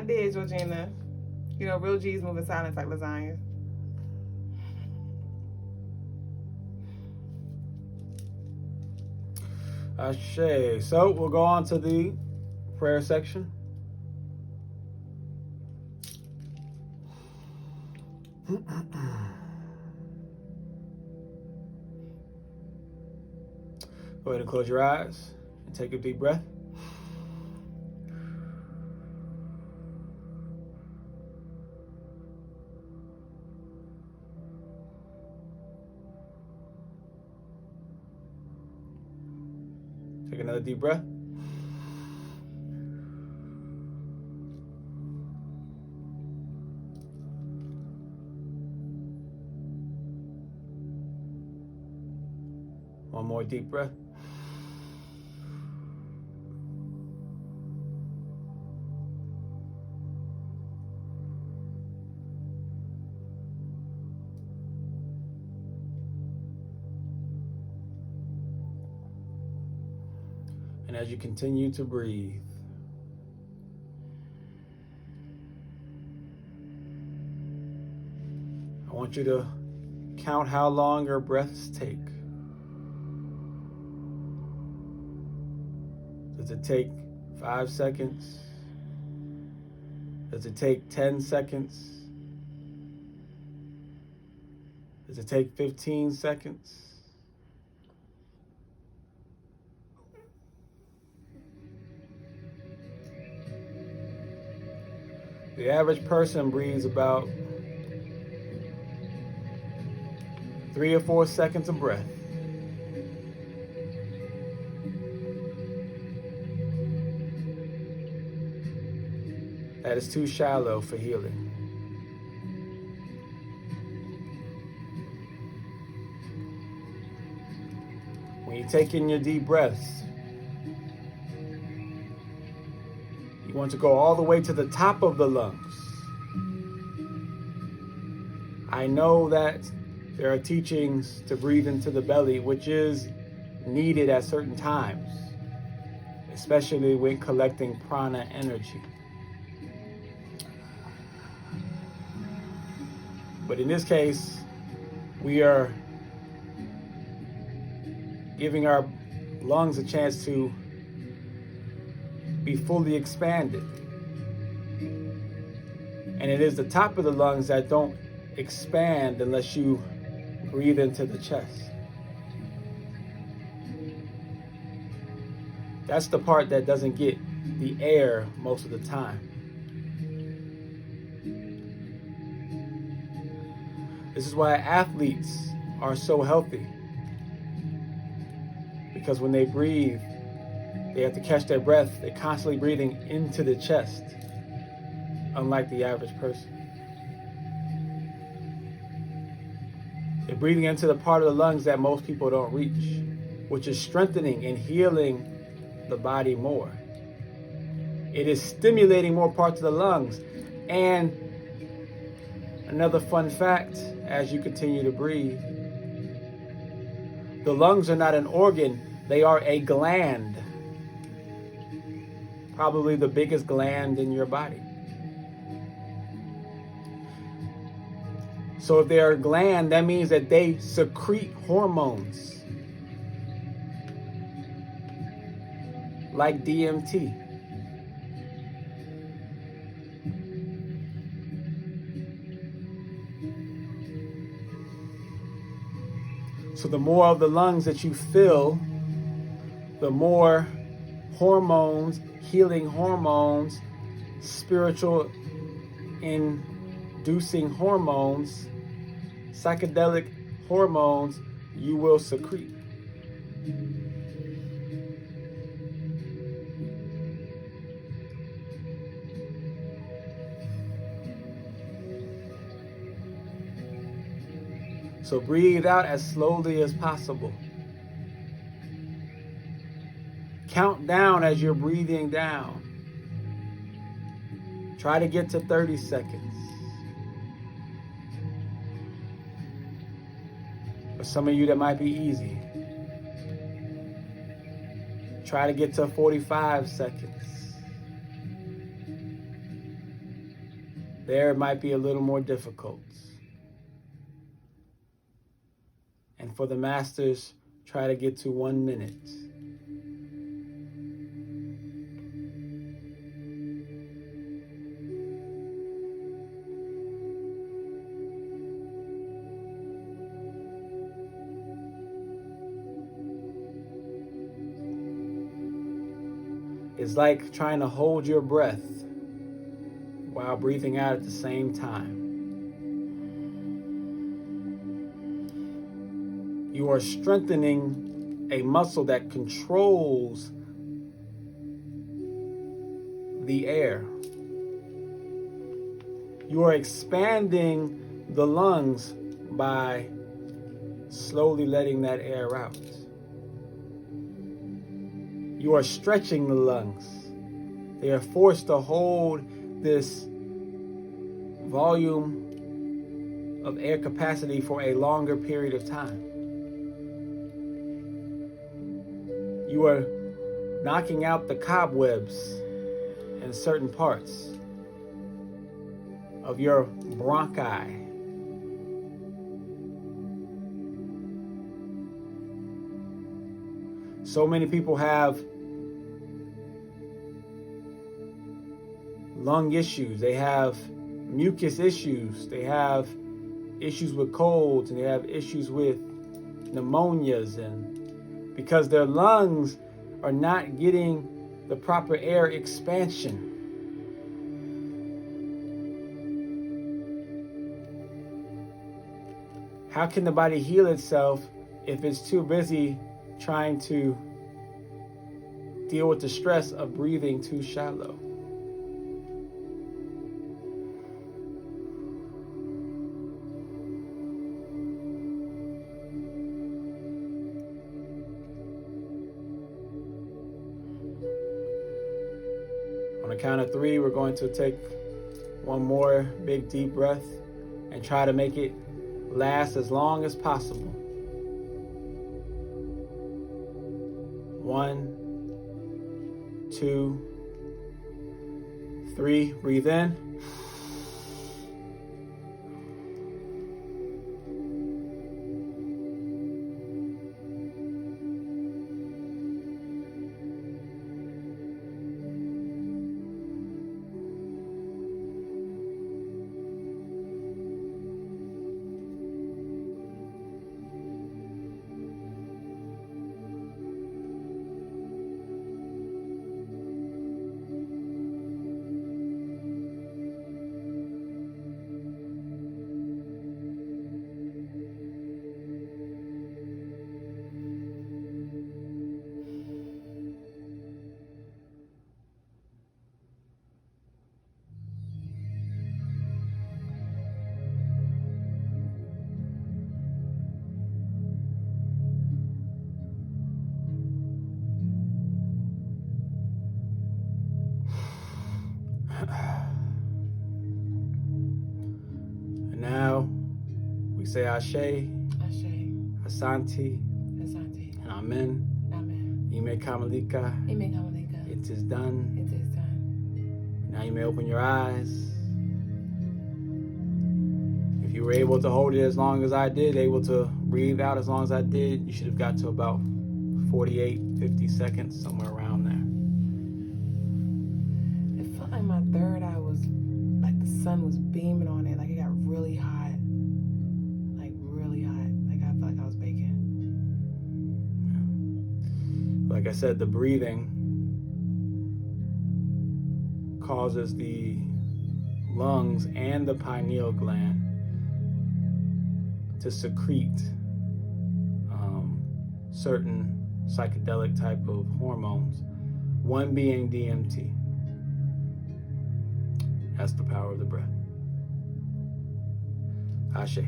I did, Georgina. You know, real G's moving silence like lasagna. Ashe. So we'll go on to the prayer section. Go ahead and close your eyes and take a deep breath. Take another deep breath. One more deep breath. And as you continue to breathe, I want you to count how long your breaths take. Does it take 5 seconds? Does it take 10 seconds? Does it take 15 seconds? The average person breathes about 3 or 4 seconds of breath. That is too shallow for healing. When you take in your deep breaths, you want to go all the way to the top of the lungs. I know that there are teachings to breathe into the belly, which is needed at certain times, especially when collecting prana energy. But in this case, we are giving our lungs a chance to be fully expanded. And it is the top of the lungs that don't expand unless you breathe into the chest. That's the part that doesn't get the air most of the time. This is why athletes are so healthy. Because when they breathe, they have to catch their breath. They're constantly breathing into the chest, unlike the average person. They're breathing into the part of the lungs that most people don't reach, which is strengthening and healing the body more. It is stimulating more parts of the lungs. And another fun fact, as you continue to breathe, the lungs are not an organ, they are a gland. Probably the biggest gland in your body. So if they're a gland, that means that they secrete hormones like DMT. So the more of the lungs that you fill, the more hormones, healing hormones, spiritual inducing hormones, psychedelic hormones you will secrete. So breathe out as slowly as possible. Count down as you're breathing down. Try to get to 30 seconds. For some of you, that might be easy. Try to get to 45 seconds. there it might be a little more difficult. And for the masters, try to get to 1 minute. It's like trying to hold your breath while breathing out at the same time. You are strengthening a muscle that controls the air. You are expanding the lungs by slowly letting that air out. You are stretching the lungs. They are forced to hold this volume of air capacity for a longer period of time. You are knocking out the cobwebs in certain parts of your bronchi. So many people have lung issues, they have mucus issues, they have issues with colds, and they have issues with pneumonias, and because their lungs are not getting the proper air expansion. How can the body heal itself if it's too busy trying to deal with the stress of breathing too shallow? On the count of 3, we're going to take one more big deep breath and try to make it last as long as possible. 1, 2, 3. Breathe in. And now we say Ashe, Ashe, Asante, Asante, and Amen. Amen. Ime Kamalika. Amen, Kamalika. It is done. It is done. Now you may open your eyes. If you were able to hold it as long as I did, able to breathe out as long as I did, you should have got to about 48, 50 seconds, somewhere around there. It felt like my third eye was like the sun was beaming on it, like it got really hot, like really hot, like I felt like I was baking. Like I said, the breathing causes the lungs and the pineal gland to secrete certain psychedelic type of hormones, one being DMT. That's the power of the breath. Ashe.